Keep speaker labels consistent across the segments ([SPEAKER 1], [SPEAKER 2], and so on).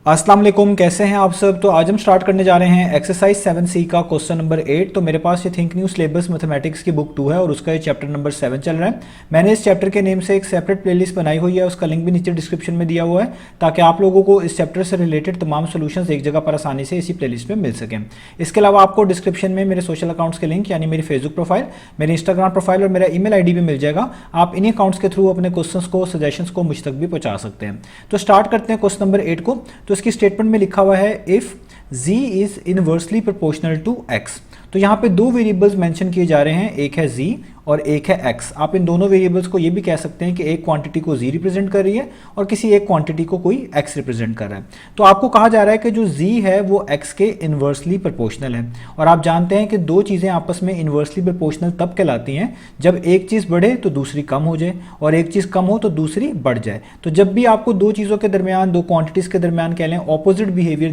[SPEAKER 1] अस्सलाम वालेकुम, कैसे हैं आप सब। तो आज हम स्टार्ट करने जा रहे हैं एक्सरसाइज 7C का क्वेश्चन नंबर 8। तो मेरे पास ये थिंक न्यू सिलेबस मैथमेटिक्स की बुक 2 है और उसका ये चैप्टर नंबर 7 चल रहा है। मैंने इस चैप्टर के नेम से एक सेपरेट प्लेलिस्ट बनाई हुई है, उसका लिंक भी नीचे डिस्क्रिप्शन में दिया हुआ है, ताकि आप लोगों को इस चैप्टर से रिलेटेड तमाम सोल्यूशंस एक जगह पर आसानी से इसी प्लेलिस्ट में मिल सकें। इसके अलावा आपको डिस्क्रिप्शन में मेरे सोशल अकाउंट्स के लिंक यानी मेरी फेसबुक प्रोफाइल, मेरी इंस्टाग्राम प्रोफाइल और मेरा ईमेल आईडी भी मिल जाएगा। आप इन्हीं अकाउंट्स के थ्रू अपने क्वेश्चंस को, सजेशंस को मुझ तक भी पहुंचा सकते हैं। तो स्टार्ट करते हैं क्वेश्चन नंबर 8 को। तो इसकी स्टेटमेंट में लिखा हुआ है if z is inversely proportional to x। तो यहाँ पे दो वेरिएबल्स मेंशन किए जा रहे हैं, एक है z और एक है x। आप इन दोनों वेरिएबल्स को ये भी कह सकते हैं कि एक क्वांटिटी को z रिप्रेजेंट कर रही है और किसी एक क्वांटिटी को कोई x रिप्रेजेंट कर रहा है। तो आपको कहा जा रहा है कि जो z है वो x के इनवर्सली प्रोपोर्शनल है। और आप जानते हैं कि दो चीज़ें आपस में इनवर्सली प्रोपोर्शनल तब कहलाती हैं जब एक चीज़ बढ़े तो दूसरी कम हो जाए और एक चीज़ कम हो तो दूसरी बढ़ जाए। तो जब भी आपको दो चीज़ों के दरमियान, दो क्वांटिटीज़ के दरमियान कह लें, ऑपोजिट बिहेवियर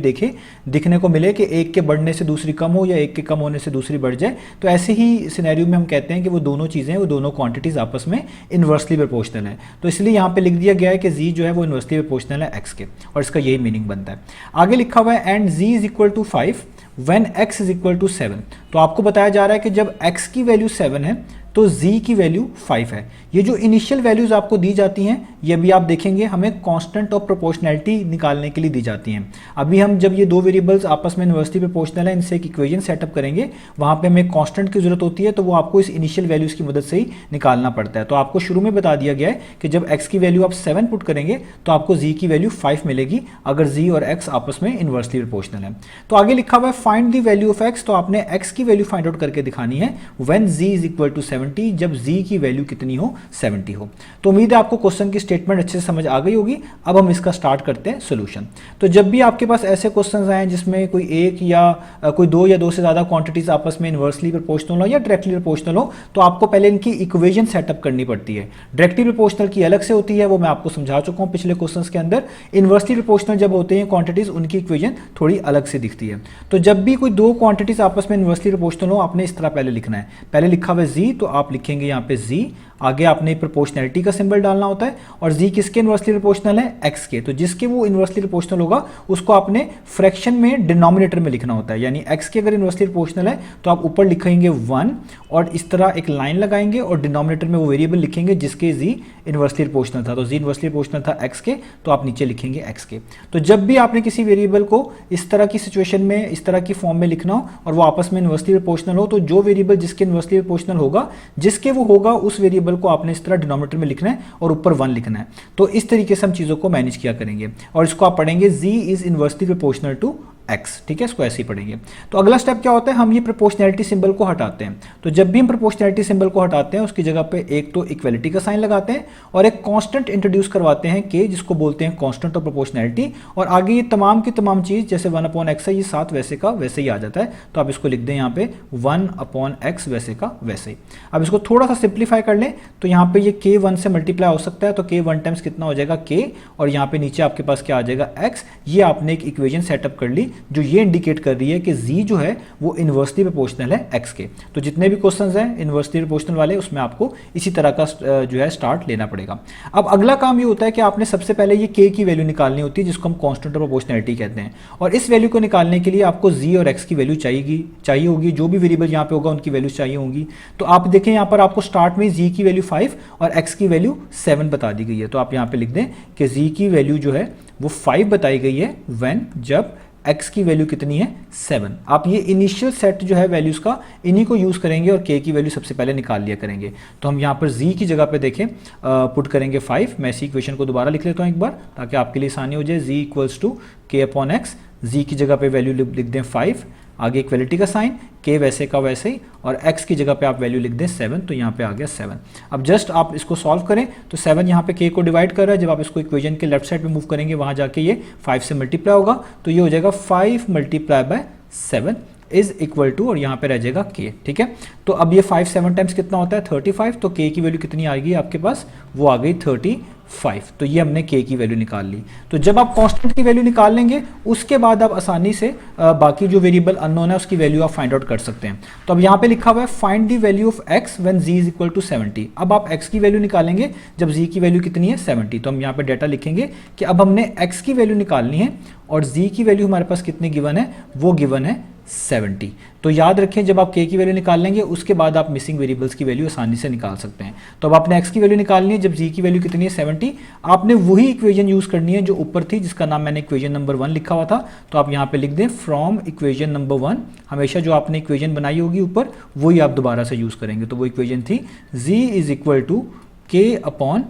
[SPEAKER 1] दिखने को मिले कि एक के बढ़ने से दूसरी कम हो या एक के कम होने से दूसरी बढ़ जाए, तो ऐसे ही सिनेरियो में हम कहते हैं कि वो दोनों चीज़ें, वो दोनों क्वांटिटीज आपस में इनवर्सली प्रोपोर्शनल है। तो इसलिए यहाँ पे लिख दिया गया है कि z जो है वो इनवर्सली प्रोपोर्शनल है x के, और इसका यही मीनिंग बनता है। आगे लिखा हुआ है and z is equal to 5 when x is equal to 7। तो आपको बताया जा रहा है कि जब x की वैल्यू 7 है तो z की वैल्यू 5 है। ये जो इनिशियल वैल्यूज आपको दी जाती हैं, ये भी आप देखेंगे हमें कांस्टेंट ऑफ प्रोपोर्शनैलिटी निकालने के लिए दी जाती हैं। अभी हम जब ये दो वेरिएबल्स आपस में इनवर्सली प्रोपोर्शनल है, इनसे एक इक्वेशन सेटअप करेंगे, वहाँ पे हमें कांस्टेंट की जरूरत होती है, तो वो आपको इस इनिशियल वैल्यूज की मदद से ही निकालना पड़ता है। तो आपको शुरू में बता दिया गया है कि जब x की वैल्यू आप 7 पुट करेंगे तो आपको z की वैल्यू 5 मिलेगी अगर z और x आपस में इनवर्सली प्रोपोर्शनल है। तो आगे लिखा हुआ है find the value of x। तो आपने x की वैल्यू फाइंड आउट करके दिखानी है when z is equal to 70, जब z की वैल्यू कितनी हो, 70 हो। तो उम्मीद है आपको क्वेश्चन की स्टेटमेंट अच्छे से समझ आ गई होगी। अब हम इसका स्टार्ट करते हैं सोल्यूशन। तो जब भी आपके पास ऐसे क्वेश्चंस आए जिसमें कोई एक या कोई दो या दो से ज्यादा क्वांटिटीज आपस में इनवर्सली प्रोपोर्शनल हो या डायरेक्टली प्रोपोर्शनल हो, तो आपको पहले इनकी इक्वेशन सेटअप करनी पड़ती है। डायरेक्टली प्रोपोर्शनल की अलग से होती है, वो मैं आपको समझा चुका हूं पिछले क्वेश्चंस के अंदर। इनवर्सली प्रोपोर्शनल जब होते हैं क्वांटिटीज, उनकी इक्वेशन थोड़ी अलग से दिखती है। तो जब भी कोई दो क्वांटिटीज आपस में इनवर्सली प्रोपोर्शनल हो, आपने इस तरह पहले लिखना है। पहले लिखा हुआ है z, तो आप लिखेंगे यहाँ पे z, आगे आपने प्रोपोर्शनैलिटी का सिंबल डालना होता है, और z किसके इनवर्सली प्रोपोर्शनल है, x के। तो जिसके वो इनवर्सली प्रोपोर्शनल होगा उसको आपने फ्रैक्शन में डिनोमिनेटर में लिखना होता है। यानी x के अगर इनवर्सली प्रोपोर्शनल है तो आप ऊपर लिखेंगे 1 और इस तरह एक लाइन लगाएंगे और डिनोमिनेटर में वो वेरिएबल लिखेंगे जिसके z इनवर्सली प्रोपोर्शनल था। तो z इनवर्सली प्रोपोर्शनल था x के, तो आप नीचे लिखेंगे x के। तो जब भी आपने किसी वेरिएबल को इस तरह की सिचुएशन में, इस तरह की फॉर्म में लिखना हो और वो आपस में इनवर्सली प्रोपोर्शनल हो, तो जो वेरिएबल जिसके इनवर्सली प्रोपोर्शनल होगा, जिसके वो होगा, उस वेरिएबल को आपने इस तरह डिनोमिनेटर में लिखना है और ऊपर 1 लिखना है। तो इस तरीके से हम चीजों को मैनेज किया करेंगे और इसको आप पढ़ेंगे z is inversely proportional to x। ठीक है, इसको ऐसे ही पढ़ेंगे। तो अगला स्टेप क्या होता है, हम ये प्रोपोर्शनैलिटी सिंबल को हटाते हैं। तो जब भी हम प्रोपोर्शनैलिटी सिंबल को हटाते हैं, उसकी जगह पे एक तो इक्वलिटी का साइन लगाते हैं और एक कांस्टेंट इंट्रोड्यूस करवाते हैं k, जिसको बोलते हैं कांस्टेंट ऑफ प्रोपोर्शनैलिटी। और आगे ये तमाम की तमाम चीज जैसे 1/x है, ये साथ वैसे का वैसे ही आ जाता है। तो आप इसको लिख दें यहाँ पे 1/x वैसे का वैसे ही। अब इसको थोड़ा सा सिंप्लीफाई कर लें तो यहाँ पे ये k 1 से मल्टीप्लाई हो सकता है, तो k 1 टाइम्स कितना हो जाएगा k, और यहाँ पे नीचे आपके पास क्या आ जाएगा x। ये आपने एक इक्वेशन सेटअप कर ली जो ये इंडिकेट कर रही है कि z जो है वो इनवर्सली प्रोपोर्शनल है x के। तो जितने भी क्वेश्चंस हैं इनवर्सली प्रोपोर्शनल वाले, उसमें आपको इसी तरह का जो है स्टार्ट लेना पड़ेगा। अब अगला काम ये होता है कि आपने सबसे पहले ये k की वैल्यू निकालनी होती है, जिसको हम कांस्टेंट ऑफ प्रोपोर्शनैलिटी कहते हैं। और इस वैल्यू को निकालने के लिए आपको z और x की वैल्यू चाहिए होगी, जो भी वेरिएबल यहाँ पे होगा उनकी वैल्यू चाहिए होंगी। तो आप देखें यहाँ पर आपको स्टार्ट में z की वैल्यू 5 और x की वैल्यू 7 बता दी गई है। तो आप यहाँ पे लिख दें कि z की वैल्यू जो है वो 5 बताई गई है व्हेन, जब x की वैल्यू कितनी है, 7। आप ये इनिशियल सेट जो है वैल्यूज का, इन्हीं को यूज करेंगे और k की वैल्यू सबसे पहले निकाल लिया करेंगे। तो हम यहाँ पर z की जगह पे देखें पुट करेंगे 5। मैं इसी इक्वेशन को दोबारा लिख लेता हूँ एक बार ताकि आपके लिए आसानी हो जाए। z equals to k/x, z की जगह पे वैल्यू लिख दें 5, आगे इक्वलिटी का साइन, k वैसे का वैसे ही, और x की जगह पे आप वैल्यू लिख दें 7। तो यहाँ पे आ गया 7। अब जस्ट आप इसको सॉल्व करें तो 7 यहाँ पे k को डिवाइड कर रहा है। जब आप इसको इक्वेशन के लेफ्ट साइड पे मूव करेंगे, वहाँ जाके ये 5 से मल्टीप्लाई होगा, तो ये हो जाएगा 5 × 7। इज इक्वल टू, और यहाँ पे रह जाएगा k, ठीक है। तो अब ये 5 7 टाइम्स कितना होता है 35, तो k की वैल्यू कितनी आएगी आपके पास, वो आ गई 35। तो ये हमने k की वैल्यू निकाल ली। तो जब आप कांस्टेंट की वैल्यू निकाल लेंगे उसके बाद आप आसानी से बाकी जो वेरिएबल अननोन है उसकी वैल्यू आप फाइंड आउट कर सकते हैं। तो अब यहाँ पे लिखा हुआ है find the value of x when z is equal to 70। अब आप x की वैल्यू निकालेंगे जब z की वैल्यू कितनी है 70। तो हम यहाँ पे डाटा लिखेंगे कि अब हमने x की वैल्यू निकालनी है और z की वैल्यू हमारे पास कितनी गिवन है, वो गिवन है 70। तो याद रखें जब आप k की वैल्यू निकाल लेंगे उसके बाद आप मिसिंग वेरिएबल्स की वैल्यू आसानी से निकाल सकते हैं। तो अब आपने x की वैल्यू निकालनी है जब z की वैल्यू कितनी है 70। आपने वही इक्वेशन यूज करनी है जो ऊपर थी, जिसका नाम मैंने इक्वेशन नंबर 1 लिखा हुआ था। तो आप यहाँ पे लिख दें फ्रॉम इक्वेशन नंबर 1। हमेशा जो आपने इक्वेशन बनाई होगी ऊपर वही आप दोबारा से यूज करेंगे। तो वो इक्वेशन थी z is equal to k upon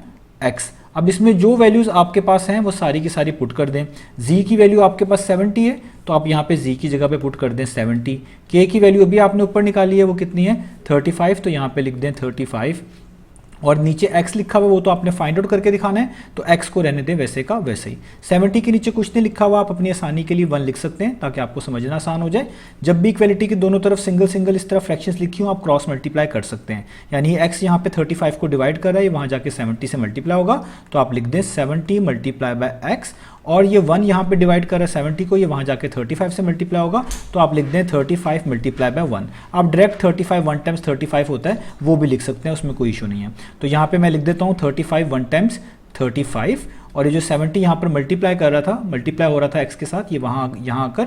[SPEAKER 1] x। अब इसमें जो वैल्यूज आपके पास हैं वो सारी की सारी पुट कर दें। z की वैल्यू आपके पास 70 है तो आप यहाँ पे z की जगह पे पुट कर दें 70। k की वैल्यू अभी आपने ऊपर निकाली है वो कितनी है 35, तो यहाँ पे लिख दें 35। और नीचे x लिखा हुआ वो तो आपने फाइंड आउट करके दिखाना है, तो x को रहने दें वैसे का वैसे ही। 70 के नीचे कुछ नहीं लिखा हुआ, आप अपनी आसानी के लिए 1 लिख सकते हैं ताकि आपको समझना आसान हो जाए। जब भी इक्वलिटी के दोनों तरफ सिंगल सिंगल इस तरह फ्रैक्शंस लिखी हो आप क्रॉस मल्टीप्लाई कर सकते हैं। यानी x यहाँ पे 35 को डिवाइड कर रहा है, वहाँ जाके 70 से मल्टीप्लाई होगा, तो आप लिख दें 70 मल्टीप्लाई बाय x। और ये 1 यहाँ पे डिवाइड कर रहा है 70 को, ये वहाँ जाके 35 से मल्टीप्लाई होगा, तो आप लिख दें 35 मल्टीप्लाई बाय 1। आप डायरेक्ट 35 1 टाइम्स 35 होता है वो भी लिख सकते हैं, उसमें कोई इशू नहीं है। तो यहाँ पे मैं लिख देता हूँ 35 1 टाइम्स 35, और ये जो 70 यहाँ पर मल्टीप्लाई कर रहा था, मल्टीप्लाई हो रहा था x के साथ, ये यहाँ आकर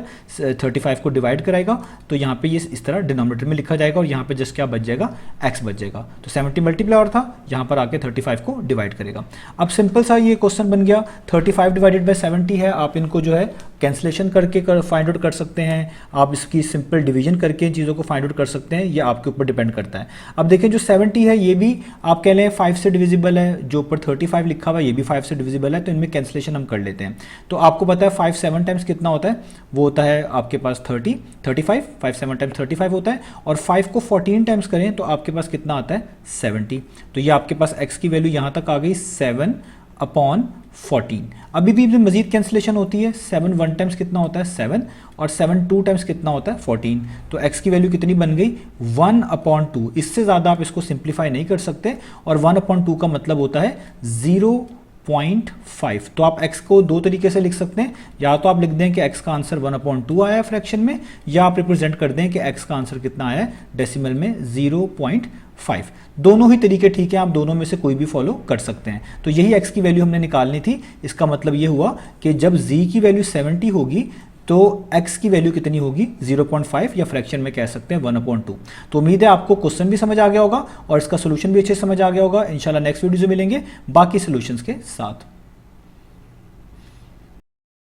[SPEAKER 1] 35 को डिवाइड कराएगा, तो यहाँ पे ये इस तरह डिनोमिनेटर में लिखा जाएगा और यहाँ पे जस्ट क्या बच जाएगा x बच जाएगा। तो 70 मल्टीप्लाई हो रहा था, यहाँ पर आके 35 को डिवाइड करेगा। अब सिंपल सा ये क्वेश्चन बन गया। 35 डिवाइडेड बाई 70 है, आप इनको जो है कैंसलेशन करके फाइंड आउट कर सकते हैं, आप इसकी सिंपल डिवीजन करके इन चीज़ों को फाइंड आउट कर सकते हैं, ये आपके ऊपर डिपेंड करता है। अब देखें जो 70 है ये भी आप कह लें 5 से डिविजिबल है, जो ऊपर 35 लिखा हुआ है ये भी 5 से डिविजिबल है, तो इनमें कैंसलेशन हम कर लेते हैं। तो आपको पता है 5 7 टाइम्स कितना होता है, वो होता है आपके पास 35 5 7 टाइम्स 35 होता है, और 5 को 14 टाइम्स करें तो आपके पास कितना आता है 70। तो ये आपके पास x की वैल्यू यहाँ तक आ गई 7 अपॉन 14। अभी भी मजीद कैंसलेशन होती है, 7 1 टाइम्स कितना होता है 7, और 7 2 टाइम्स कितना होता है 14। तो x की वैल्यू कितनी बन गई 1 अपॉन 2। इससे ज़्यादा आप इसको सिंप्लीफाई नहीं कर सकते, और 1 अपॉन 2 का मतलब होता है 0.5। तो आप x को दो तरीके से लिख सकते हैं, या तो आप लिख दें कि x का आंसर 1/2 आया है फ्रैक्शन में, या आप रिप्रेजेंट कर दें कि x का आंसर कितना आया है डेसिमल में 0.5। दोनों ही तरीके ठीक है, आप दोनों में से कोई भी फॉलो कर सकते हैं। तो यही x की वैल्यू हमने निकालनी थी। इसका मतलब ये हुआ कि जब z की वैल्यू 70 होगी तो x की वैल्यू कितनी होगी 0.5, या फ्रैक्शन में कह सकते हैं 1/2। तो उम्मीद है आपको क्वेश्चन भी समझ आ गया होगा और इसका सोल्यूशन भी अच्छे से समझ आ गया होगा। इंशाल्लाह नेक्स्ट वीडियो में मिलेंगे बाकी सोल्यूशंस के साथ।